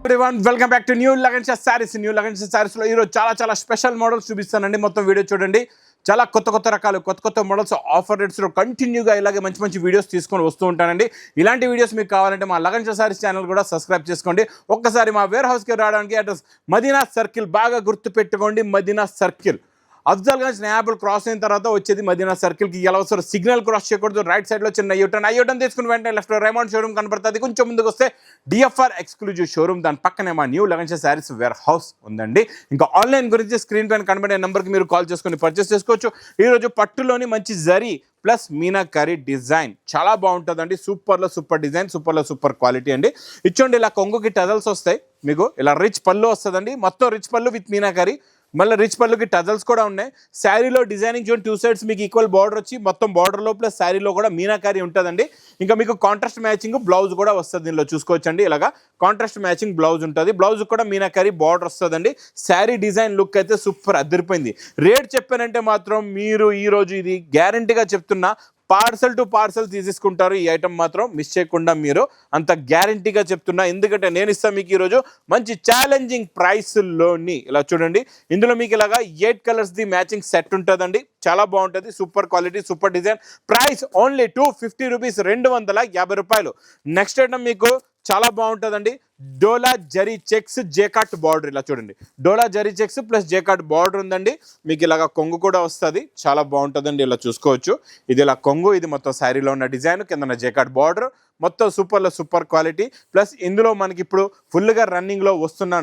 everyone, welcome back to New Lagansha Sarees. New Lagansha Sarees లో ఈరోజు చాలా special models చూపిస్తానండి. మొత్తం వీడియో చూడండి. చాలా కొత్త రకాలు కొత్త మోడల్స్ ఆఫర్ రేట్స్లో కంటిన్యూగా ఇలాగే మంచి వీడియోస్ తీసుకొని వస్తూ ఉంటానండి. ఇలాంటి వీడియోస్ మీకు కావాలంటే మా లగన్షా సారీస్ ఛానల్ కూడా సబ్స్క్రైబ్ చేసుకోండి. ఒక్కసారి మా వేర్ హౌస్కి రావడానికి అడ్రస్ మదీనా సర్కిల్, బాగా గుర్తుపెట్టుకోండి, మదీనా సర్కిల్. అఫ్జల్గంజ్ నయాబుల్ క్రాస్ అయిన తర్వాత వచ్చేది మదీనా సర్కిల్కి. ఎలా వస్తారు, సిగ్నల్ క్రాస్ చేయకూడదు. రైట్ సైడ్లో చిన్న యూటర్న్ తీసుకుని వెంటనే లెఫ్ట్ రైమండ్ షోరూమ్ కనపడుతుంది. కొంచెం ముందుకు వస్తే డిఎఫ్ఆర్ ఎక్స్క్లూజివ్ షోరూమ్, దాని పక్కనే మా న్యూ లగన్షా సారీస్ వేర్ హౌస్ ఉందండి. ఇంకా ఆన్లైన్ గురించి స్క్రీన్ పైన కనబడే నెంబర్కి మీరు కాల్ చేసుకుని పర్చేస్ చేసుకోవచ్చు. ఈరోజు పట్టులోని మంచి జరీ ప్లస్ మీనాకరీ డిజైన్ చాలా బాగుంటుందండి. సూపర్ డిజైన్, సూపర్ క్వాలిటీ అండి. ఇచ్చోండి ఇలా కొంగుకి టజల్స్ వస్తాయి, మీకు ఇలా రిచ్ పళ్ళు వస్తుందండి. మొత్తం రిచ్ పళ్ళు విత్ మీనాకరీ, మళ్ళీ రిచ్ పళ్ళుకి టజల్స్ కూడా ఉన్నాయి. శారీలో డిజైనింగ్ చూడండి, 2 సైడ్స్ మీకు ఈక్వల్ బార్డర్ వచ్చి మొత్తం బార్డర్లో ప్లస్ శారీలో కూడా మీనాకరీ ఉంటుందండి. ఇంకా మీకు కాంట్రాస్ట్ మ్యాచింగ్ బ్లౌజ్ కూడా వస్తుంది, దీనిలో చూసుకోవచ్చండి. ఇలాగా కాంట్రాస్ట్ మ్యాచింగ్ బ్లౌజ్ ఉంటుంది, బ్లౌజ్ కూడా మీనాకరీ బార్డర్ వస్తుందండి. శారీ డిజైన్ లుక్ అయితే సూపర్ అదిరిపోయింది. రేట్ చెప్పానంటే మాత్రం మీరు ఈరోజు ఇది గ్యారంటీగా చెప్తున్నా, పార్సల్ టు పార్సల్ తీసేసుకుంటారు. ఈ ఐటమ్ మాత్రం మిస్ చేయకుండా, మీరు అంత గ్యారంటీగా చెప్తున్నా. ఎందుకంటే నేను ఇస్తాను మీకు ఈరోజు మంచి ఛాలెంజింగ్ ప్రైస్లోని. ఇలా చూడండి, ఇందులో మీకు ఇలాగా 8 కలర్స్ది మ్యాచింగ్ సెట్ ఉంటుందండి. చాలా బాగుంటుంది, super quality, super design. Price only 250 rupees, 250 రూపాయలు. నెక్స్ట్ ఐటమ్ మీకు చాలా బాగుంటుందండి. Dola zari checks jacquard border. ఇలా చూడండి, Dola zari checks plus jacquard border ఉందండి. మీకు ఇలాగ కొంగు కూడా వస్తుంది, చాలా బాగుంటుందండి. ఇలా చూసుకోవచ్చు, ఇది ఇలా కొంగు, ఇది మొత్తం శారీలో ఉన్న డిజైన్, కింద జేకాట్ బార్డర్, మొత్తం సూపర్ క్వాలిటీ. ప్లస్ ఇందులో మనకి ఇప్పుడు ఫుల్గా రన్నింగ్లో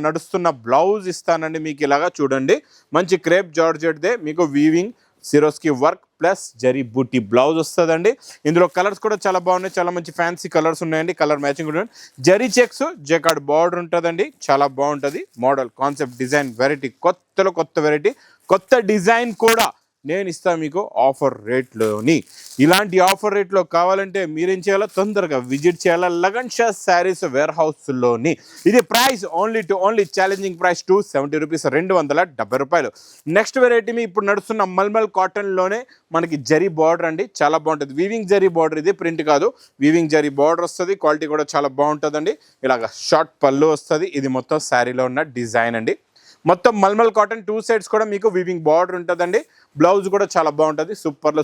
నడుస్తున్న బ్లౌజ్ ఇస్తానండి. మీకు ఇలాగా చూడండి, మంచి క్రేప్ జార్జెట్దే మీకు weaving Swarovski work plus zari buti blouse వస్తుందండి. ఇందులో కలర్స్ కూడా చాలా బాగున్నాయి, చాలా మంచి ఫ్యాన్సీ కలర్స్ ఉన్నాయండి. కలర్ మ్యాచింగ్ కూడా జరీ చెక్స్ జేకార్డ్ బార్డర్ ఉంటుందండి. చాలా బాగుంటుంది మోడల్, కాన్సెప్ట్, డిజైన్, వెరైటీ, కొత్త వెరైటీ, కొత్త డిజైన్ కూడా నేను ఇస్తాను మీకు ఆఫర్ రేట్లోని. ఇలాంటి ఆఫర్ రేట్లో కావాలంటే మీరేం చేయాలో, తొందరగా విజిట్ చేయాలా లగన్షా శారీస్ వేర్ హౌస్లోని. ఇది price only challenging price 270 rupees, 270 రూపాయలు. నెక్స్ట్ వెరైటీ మీ ఇప్పుడు నడుస్తున్న మల్మల్ కాటన్లోనే మనకి జరీ బార్డర్ అండి, చాలా బాగుంటుంది. వీవింగ్ జరీ బార్డర్, ఇది ప్రింట్ కాదు, వీవింగ్ జరీ బార్డర్ వస్తుంది. క్వాలిటీ కూడా చాలా బాగుంటుందండి. ఇలాగ షార్ట్ పళ్ళు వస్తుంది. ఇది మొత్తం శారీలో ఉన్న డిజైన్ అండి. మొత్తం మల్మల్ కాటన్, 2 సైడ్స్ కూడా మీకు వీవింగ్ బార్డర్ ఉంటుందండి. బ్లౌజ్ కూడా చాలా బాగుంటుంది,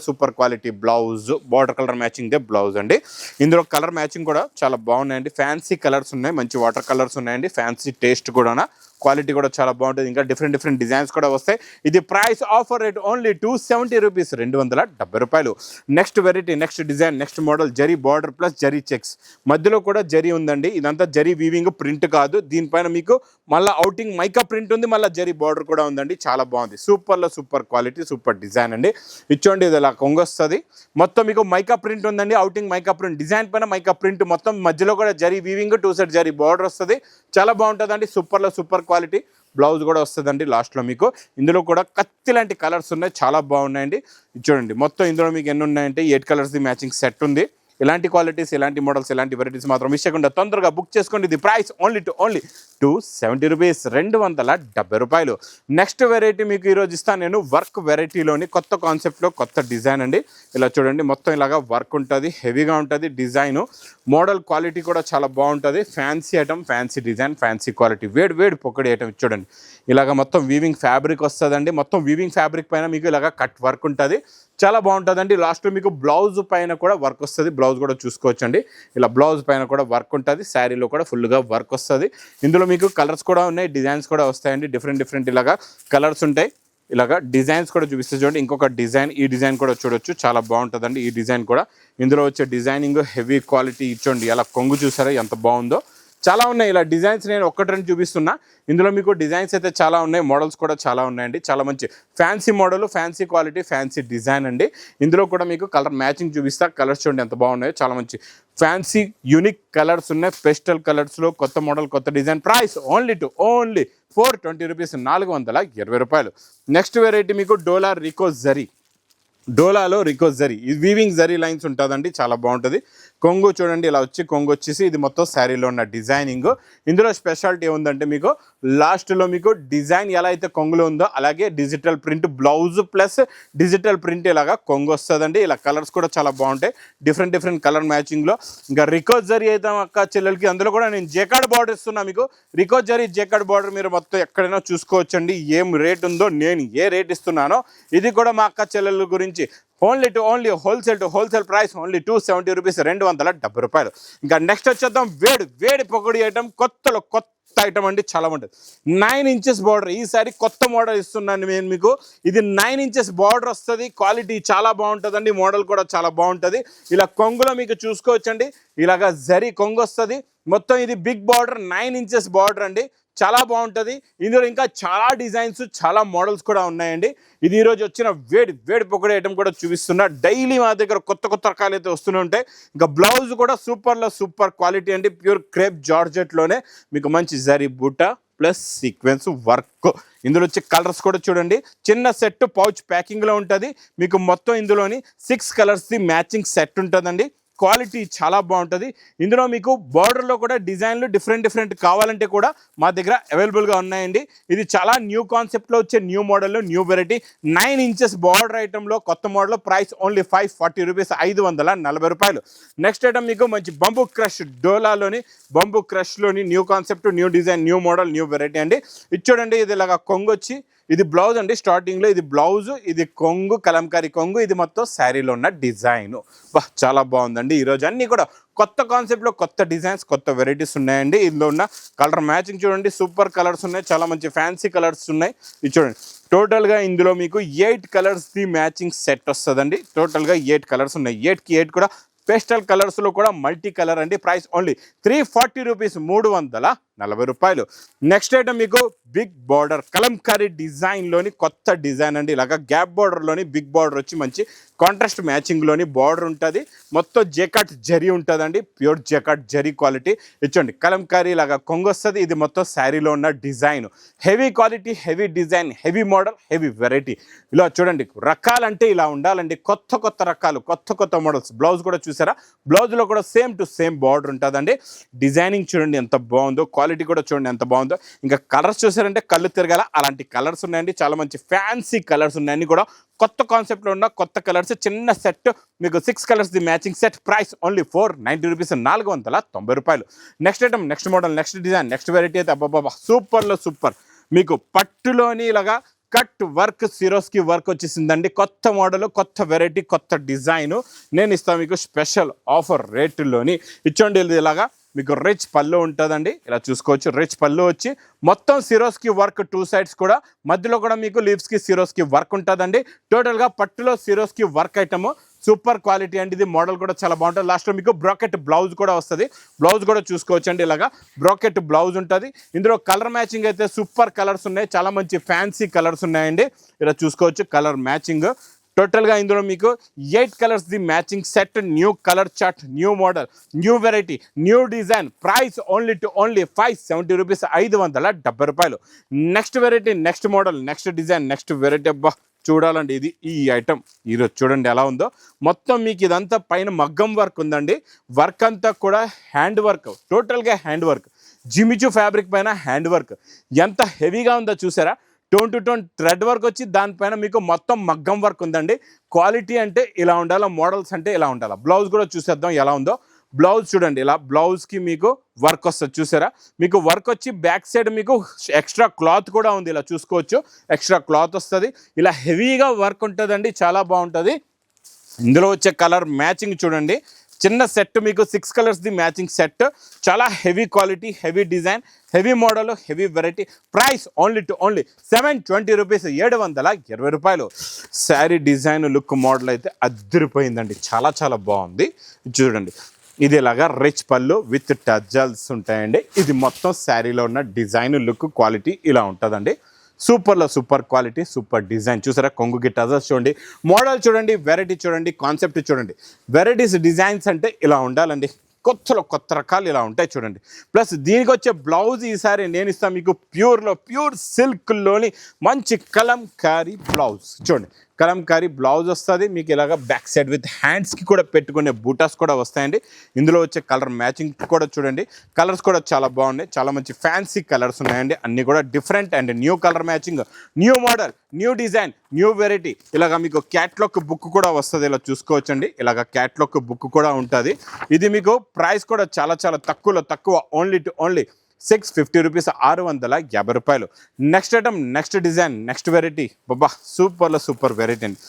super quality blouse, border colour matching they blouse అండి. ఇందులో కలర్ మ్యాచింగ్ కూడా చాలా బాగున్నాయండి. ఫ్యాన్సీ కలర్స్ ఉన్నాయి, మంచి వాటర్ కలర్స్ ఉన్నాయండి. ఫ్యాన్సీ టేస్ట్ కూడా, క్వాలిటీ కూడా చాలా బాగుంటుంది. ఇంకా డిఫరెంట్ డిజైన్స్ కూడా వస్తాయి. ఇది price offer rate only 270 rupees, 270 రూపాయలు. Next variety, next design, next model zari border plus zari checks, మధ్యలో కూడా జరీ ఉందండి. ఇదంతా జరీ వీవింగ్, ప్రింట్ కాదు. దీనిపైన మీకు మళ్ళీ అవుటింగ్ మైకా ప్రింట్ ఉంది, మళ్ళీ జరీ బార్డర్ కూడా ఉందండి. చాలా బాగుంది, సూపర్ క్వాలిటీ, సూపర్ డిజైన్ అండి. ఇచ్చోండి, ఇది ఇలా కొంగొస్తుంది. మొత్తం మీకు మైకా ప్రింట్ ఉందండి, అవుటింగ్ మైకా ప్రింట్, డిజైన్ పైన మైకా ప్రింట్, మొత్తం మధ్యలో కూడా zari weaving, 2 side zari border వస్తుంది. చాలా బాగుంటుందండి, సూపర్ క్వాలిటీ. బ్లౌజ్ కూడా వస్తుందండి లాస్ట్లో మీకు. ఇందులో కూడా కత్తి లాంటి కలర్స్ ఉన్నాయి, చాలా బాగున్నాయండి. చూడండి, మొత్తం ఇందులో మీకు ఎన్ని ఉన్నాయంటే 8 కలర్స్ది మ్యాచింగ్ సెట్ ఉంది. ఇలాంటి క్వాలిటీస్, ఇలాంటి మోడల్స్, ఇలాంటి వెరైటీస్ మాత్రం మిస్ చేయకుండా తొందరగా బుక్ చేసుకోండి. ఇది ప్రైస్ ఓన్లీ 270 రూపీస్, 270 రూపాయలు. నెక్స్ట్ వెరైటీ మీకు ఈరోజు ఇస్తాను నేను, వర్క్ వెరైటీలోని కొత్త కాన్సెప్ట్లో కొత్త డిజైన్ అండి. ఇలా చూడండి, మొత్తం ఇలాగా వర్క్ ఉంటుంది, హెవీగా ఉంటుంది డిజైను. మోడల్ క్వాలిటీ కూడా చాలా బాగుంటుంది. Fancy item, fancy design, fancy quality, వేడి పొక్కడి ఐటమ్. చూడండి, ఇలాగ మొత్తం వీవింగ్ ఫ్యాబ్రిక్ వస్తుందండి. మొత్తం వీవింగ్ ఫ్యాబ్రిక్ పైన మీకు ఇలాగ కట్ వర్క్ ఉంటుంది, చాలా బాగుంటుందండి. లాస్ట్లో మీకు బ్లౌజ్ పైన కూడా వర్క్ వస్తుంది, బ్లౌజ్ కూడా చూసుకోవచ్చండి. ఇలా బ్లౌజ్ పైన కూడా వర్క్ ఉంటుంది, శారీలో కూడా ఫుల్గా వర్క్ వస్తుంది. ఇందులో మీకు కలర్స్ కూడా ఉన్నాయి, డిజైన్స్ కూడా వస్తాయండి. డిఫరెంట్ ఇలాగా కలర్స్ ఉంటాయి. ఇలాగా డిజైన్స్ కూడా చూపిస్తే చూడండి, ఇంకొక డిజైన్, ఈ డిజైన్ కూడా చూడొచ్చు, చాలా బాగుంటుందండి ఈ డిజైన్ కూడా. ఇందులో వచ్చే డిజైనింగ్ హెవీ క్వాలిటీ. ఇచ్చోండి, అలా కొంగు చూసారా ఎంత బాగుందో. చాలా ఉన్నాయి ఇలా డిజైన్స్, నేను 1-2 చూపిస్తున్నా. ఇందులో మీకు డిజైన్స్ అయితే చాలా ఉన్నాయి, మోడల్స్ కూడా చాలా ఉన్నాయండి. చాలా మంచి fancy model, fancy quality, fancy design అండి. ఇందులో కూడా మీకు కలర్ మ్యాచింగ్ చూపిస్తా. కలర్స్ చూడండి ఎంత బాగున్నాయో, చాలా మంచి ఫ్యాన్సీ యూనిక్ కలర్స్ ఉన్నాయి. పెస్టల్ కలర్స్లో కొత్త మోడల్, కొత్త డిజైన్. ప్రైస్ ఓన్లీ 420 రూపీస్, 420 రూపాయలు. నెక్స్ట్ వెరైటీ మీకు డోలా రికో జరీ. డోలాలో రికో జరీ, ఇది వీవింగ్ జరీ లైన్స్ ఉంటుందండి, చాలా బాగుంటుంది. కొంగు చూడండి ఇలా వచ్చి కొంగు వచ్చేసి ఇది మొత్తం శారీలో ఉన్న డిజైనింగ్. ఇందులో స్పెషాలిటీ ఏముందంటే మీకు లాస్ట్లో మీకు డిజైన్ ఎలా అయితే కొంగులో ఉందో అలాగే digital print blouse plus digital print ఇలాగా కొంగు వస్తుందండి. ఇలా కలర్స్ కూడా చాలా బాగుంటాయి, డిఫరెంట్ కలర్ మ్యాచింగ్లో. ఇంకా రికోజ్ జరీ అయితే అక్క చెల్లెలకి అందులో కూడా నేను జేకార్డ్ బార్డర్ ఇస్తున్నా మీకు. రికోజ్ జరీ జేకార్డ్ బార్డర్ మీరు మొత్తం ఎక్కడైనా చూసుకోవచ్చండి. ఏం రేట్ ఉందో నేను ఏ రేట్ ఇస్తున్నానో ఇది కూడా మా అక్క చెల్లెల గురించి. Only wholesale price only 270 rupees, 270 రూపాయలు. ఇంకా నెక్స్ట్ వచ్చేద్దాం వేడి పొగడి ఐటమ్, కొత్త ఐటమ్ అండి, చాలా ఉంటుంది. 9 ఇంచెస్ బార్డర్, ఈసారి కొత్త మోడల్ ఇస్తున్నాను నేను మీకు. ఇది 9 ఇంచెస్ బార్డర్ వస్తుంది, క్వాలిటీ చాలా బాగుంటుందండి, మోడల్ కూడా చాలా బాగుంటుంది. ఇలా కొంగులో మీకు చూసుకోవచ్చండి, ఇలాగా జరీ కొంగు వస్తుంది మొత్తం. ఇది బిగ్ బార్డర్ 9 ఇంచెస్ బార్డర్ అండి, చాలా బాగుంటుంది. ఇందులో ఇంకా చాలా డిజైన్స్ చాలా మోడల్స్ కూడా ఉన్నాయండి. ఇది ఈరోజు వచ్చిన వేడి పొగడి ఐటమ్ కూడా చూపిస్తున్నా. డైలీ మా దగ్గర కొత్త రకాలు అయితే వస్తూనే ఉంటాయి. ఇంకా బ్లౌజ్ కూడా సూపర్ క్వాలిటీ అండి, ప్యూర్ క్రేప్ జార్జెట్లోనే మీకు మంచి జరీ బూటా ప్లస్ సీక్వెన్స్ వర్క్. ఇందులో వచ్చే కలర్స్ కూడా చూడండి, చిన్న సెట్ పౌచ్ ప్యాకింగ్లో ఉంటుంది మీకు. మొత్తం ఇందులోని 6 కలర్స్ది మ్యాచింగ్ సెట్ ఉంటుందండి. క్వాలిటీ చాలా బాగుంటుంది. ఇందులో మీకు బార్డర్లో కూడా డిజైన్లు డిఫరెంట్ కావాలంటే కూడా మా దగ్గర అవైలబుల్గా ఉన్నాయండి. ఇది చాలా న్యూ కాన్సెప్ట్లో వచ్చే న్యూ మోడల్లో న్యూ వెరైటీ. 9 ఇంచెస్ బార్డర్ ఐటెంలో కొత్త మోడల్, ప్రైస్ ఓన్లీ 540 రూపీస్, 540 రూపాయలు. నెక్స్ట్ ఐటమ్ మీకు మంచి బంబూ క్రష్ డోలాలోని బంబూ క్రష్లోని new concept, new design, new model, new variety అండి. ఇది చూడండి, ఇది ఇలాగా కొంగు వచ్చి ఇది బ్లౌజ్ అండి. స్టార్టింగ్లో ఇది బ్లౌజ్, ఇది కొంగు కలంకారీ కొంగు, ఇది మొత్తం శారీలో ఉన్న డిజైన్. చాలా బాగుందండి. ఈరోజు అన్నీ కూడా కొత్త కాన్సెప్ట్లో కొత్త డిజైన్స్, కొత్త వెరైటీస్ ఉన్నాయండి. ఇందులో ఉన్న కలర్ మ్యాచింగ్ చూడండి, సూపర్ కలర్స్ ఉన్నాయి, చాలా మంచి ఫ్యాన్సీ కలర్స్ ఉన్నాయి. ఇది చూడండి, టోటల్గా ఇందులో మీకు 8 కలర్స్ది మ్యాచింగ్ సెట్ వస్తుందండి. టోటల్గా 8 కలర్స్ ఉన్నాయి, 8కి 8 కూడా పేస్టల్ కలర్స్లో కూడా మల్టీ కలర్ అండి. ప్రైస్ ఓన్లీ 340 రూపీస్, 340 రూపాయలు. నెక్స్ట్ ఐటమ్ మీకు బిగ్ బార్డర్ కలంకారీ డిజైన్లోని కొత్త డిజైన్ అండి. ఇలాగా గ్యాప్ బార్డర్లోని బిగ్ బార్డర్ వచ్చి మంచి కాంట్రాస్ట్ మ్యాచింగ్లోని బార్డర్ ఉంటుంది. మొత్తం జేకాట్ జరీ ఉంటుందండి, ప్యూర్ జేకాట్ జరీ క్వాలిటీ. ఇచ్చండి కలంకారీ లాగా కొంగు వస్తుంది. ఇది మొత్తం శారీలో ఉన్న design, heavy quality, heavy design, heavy model, heavy variety. ఇలా చూడండి, రకాలంటే ఇలా ఉండాలండి, కొత్త రకాలు, కొత్త మోడల్స్. బ్లౌజ్ కూడా చూసారా, బ్లౌజ్లో కూడా సేమ్ టు సేమ్ బార్డర్ ఉంటుందండి. డిజైనింగ్ చూడండి ఎంత బాగుందో, క్వాలిటీ కూడా చూడండి ఎంత బాగుందో. ఇంకా కలర్స్ చూసారంటే కళ్ళు తిరగాల, అలాంటి కలర్స్ ఉన్నాయండి. చాలా మంచి ఫ్యాన్సీ కలర్స్ ఉన్నాయండి కూడా. కొత్త కాన్సెప్ట్లో ఉన్న కొత్త కలర్స్, చిన్న సెట్ మీకు 6 కలర్స్ది matching set. Price only 490 rupees, 490 రూపాయలు. Next item, next model, next design, next variety అయితే అబ్బాబా సూపర్. మీకు పట్టులోని ఇలాగా కట్ వర్క్, సిరోస్కి వర్క్ వచ్చేసిందండి. కొత్త మోడల్, కొత్త వెరైటీ, కొత్త డిజైను నేను ఇస్తాను మీకు స్పెషల్ ఆఫర్ రేటులోని. ఇచ్చోండి, ఇలాగా మీకు రిచ్ పళ్ళు ఉంటుందండి, ఇలా చూసుకోవచ్చు. రిచ్ పళ్ళు వచ్చి మొత్తం సిరోస్కి వర్క్, 2 సైడ్స్ కూడా, మధ్యలో కూడా మీకు లీవ్స్కి సిరోస్కి వర్క్ ఉంటుందండి. టోటల్గా పట్టులో Swarovski work item, super quality అండి. ఇది మోడల్ కూడా చాలా బాగుంటుంది. లాస్ట్లో మీకు బ్రాకెట్ బ్లౌజ్ కూడా వస్తుంది. బ్లౌజ్ కూడా చూసుకోవచ్చు అండి, ఇలాగా బ్రాకెట్ బ్లౌజ్ ఉంటుంది. ఇందులో కలర్ మ్యాచింగ్ అయితే సూపర్ కలర్స్ ఉన్నాయి, చాలా మంచి ఫ్యాన్సీ కలర్స్ ఉన్నాయండి. ఇలా చూసుకోవచ్చు కలర్ మ్యాచింగ్. టోటల్గా ఇందులో మీకు 8 కలర్స్ది matching set, new colour chart, new model, new variety, new design. Price only 570 rupees, 570 రూపాయలు. Next variety, next model, next design, next variety. అబ్బా చూడాలండి, ఇది ఈ ఐటమ్ ఈరోజు చూడండి ఎలా ఉందో. మొత్తం మీకు ఇదంతా పైన మగ్గం వర్క్ ఉందండి. వర్క్ అంతా కూడా హ్యాండ్ వర్క్, టోటల్గా హ్యాండ్ వర్క్, జిమిచు ఫ్యాబ్రిక్ పైన హ్యాండ్ వర్క్. ఎంత హెవీగా ఉందో చూసారా. Tone to tone thread work వచ్చి దానిపైన మీకు మొత్తం మగ్గం వర్క్ ఉందండి. క్వాలిటీ అంటే ఇలా ఉండాలా, మోడల్స్ అంటే ఇలా ఉండాలా. బ్లౌజ్ కూడా చూసేద్దాం ఎలా ఉందో. బ్లౌజ్ చూడండి, ఇలా బ్లౌజ్కి మీకు వర్క్ వస్తుంది చూసారా. మీకు వర్క్ వచ్చి బ్యాక్ సైడ్ మీకు ఎక్స్ట్రా క్లాత్ కూడా ఉంది, ఇలా చూసుకోవచ్చు. ఎక్స్ట్రా క్లాత్ వస్తుంది, ఇలా హెవీగా వర్క్ ఉంటుందండి, చాలా బాగుంటుంది. ఇందులో వచ్చే కలర్ మ్యాచింగ్ చూడండి, చిన్న సెట్ మీకు 6 కలర్స్ది మ్యాచింగ్ సెట్. చాలా heavy quality, heavy design, heavy model, heavy variety. Price only 720 rupees, 720 రూపాయలు. శారీ డిజైన్, లుక్, మోడల్ అయితే అదిరిపోయిందండి, చాలా బాగుంది. చూడండి, ఇది ఇలాగా రిచ్ పళ్ళు విత్ టజల్స్ ఉంటాయండి. ఇది మొత్తం శారీలో ఉన్న డిజైన్, లుక్, క్వాలిటీ ఇలా ఉంటుందండి. Super quality, super design. చూసారా, కొంగుకి టజల్స్ చూడండి, మోడల్ చూడండి, వెరైటీ చూడండి, కాన్సెప్ట్ చూడండి. వెరైటీస్, డిజైన్స్ అంటే ఇలా ఉండాలండి. కొత్త రకాలు ఇలా ఉంటాయి చూడండి. ప్లస్ దీనికి వచ్చే బ్లౌజ్ ఈసారి నేను ఇస్తాను మీకు ప్యూర్ సిల్క్లోని మంచి కలంకారీ బ్లౌజ్. చూడండి, కలంకారీ బ్లౌజ్ వస్తుంది మీకు. ఇలాగ బ్యాక్ సైడ్ విత్ హ్యాండ్స్కి కూడా పెట్టుకునే బూటాస్ కూడా వస్తాయండి. ఇందులో వచ్చే కలర్ మ్యాచింగ్ కూడా చూడండి, కలర్స్ కూడా చాలా బాగున్నాయి, చాలా మంచి ఫ్యాన్సీ కలర్స్ ఉన్నాయండి. అన్నీ కూడా different and new colour matching, new model, new design, new variety. ఇలాగ మీకు క్యాట్లాగ్ బుక్ కూడా వస్తుంది, ఇలా చూసుకోవచ్చండి. ఇలాగ క్యాట్లాగ్ బుక్ కూడా ఉంటుంది. ఇది మీకు ప్రైస్ కూడా చాలా చాలా తక్కువ, ఓన్లీ టు ఓన్లీ 650 రూపీస్, 650 రూపాయలు. Next item, next design, next variety. బాబా సూపర్ వెరైటీ అండి,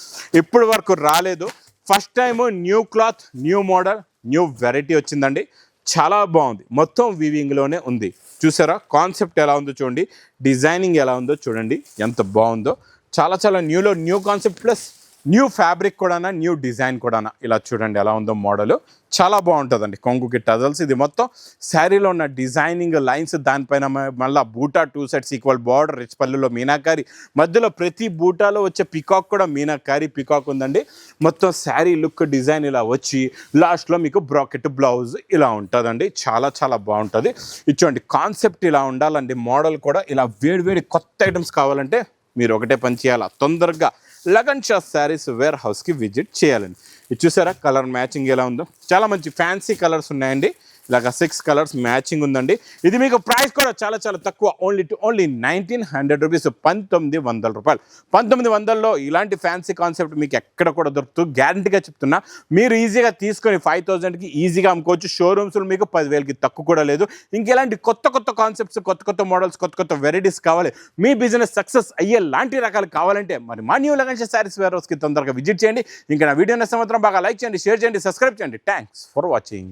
ఇప్పటి వరకు రాలేదు. First time new cloth, new model, new variety వచ్చిందండి. చాలా బాగుంది, మొత్తం వీవింగ్లోనే ఉంది. చూసారా కాన్సెప్ట్ ఎలా ఉందో చూడండి, డిజైనింగ్ ఎలా ఉందో చూడండి, ఎంత బాగుందో. చాలా న్యూలో new concept plus new fabric కూడా, న్యూ డిజైన్ కూడా. ఇలా చూడండి ఎలా ఉందో మోడల్, చాలా బాగుంటుందండి. కొంగుకి టజల్స్, ఇది మొత్తం శారీలో ఉన్న డిజైనింగ్ లైన్స్, దానిపైన మళ్ళీ బూటా 2 సెట్స్ ఈక్వల్ బార్డర్, రిచ్ పళ్ళులో మీనాకారి, మధ్యలో ప్రతి బూటాలో వచ్చే పికాక్ కూడా మీనాకారి పికాక్ ఉందండి. మొత్తం శారీ లుక్ డిజైన్ ఇలా వచ్చి లాస్ట్లో మీకు బ్రాకెట్ బ్లౌజ్ ఇలా ఉంటుందండి. చాలా బాగుంటుంది. ఇచ్చోండి కాన్సెప్ట్ ఇలా ఉండాలండి. మోడల్ కూడా ఇలా వేడి కొత్త ఐటమ్స్ కావాలంటే మీరు ఒకటే పని చేయాలా, తొందరగా లగన్ షా శారీస్ వేర్ హౌస్కి విజిట్ చేయాలండి. ఇది చూసారా కలర్ మ్యాచింగ్ ఎలా ఉందో, చాలా మంచి ఫ్యాన్సీ కలర్స్ ఉన్నాయండి. ఇలాగ 6 కలర్స్ మ్యాచింగ్ ఉందండి. ఇది మీకు ప్రైస్ కూడా చాలా తక్కువ, ఓన్లీ 1900 రూపీస్, 1900 రూపాయలు. 1900లో ఇలాంటి ఫ్యాన్సీ కాన్సెప్ట్ మీకు ఎక్కడ కూడా దొరుకుతుంది, గ్యారంటీగా చెప్తున్నా. మీరు ఈజీగా తీసుకొని 5000కి ఈజీగా అమ్ముకోవచ్చు. షోరూమ్స్లో మీకు 10,000కి తక్కువ కూడా లేదు. ఇంకెలాంటి కొత్త కాన్సెప్ట్స్, కొత్త మోడల్స్, కొత్త వెరైటీస్ కావాలి, మీ బిజినెస్ సక్సెస్ అయ్యే లాంటి రకాలు కావాలంటే మరి మా న్యూ లగన్ షా శారీస్ వేర్ హౌస్కి తొందరగా విజిట్ చేయండి. ఇంకా నా వీడియో నచ్చితే మాత్రం బాగా లైక్ చేయండి, షేర్ చేయండి, సబ్స్క్రైబ్ చేయండి. Thanks for watching.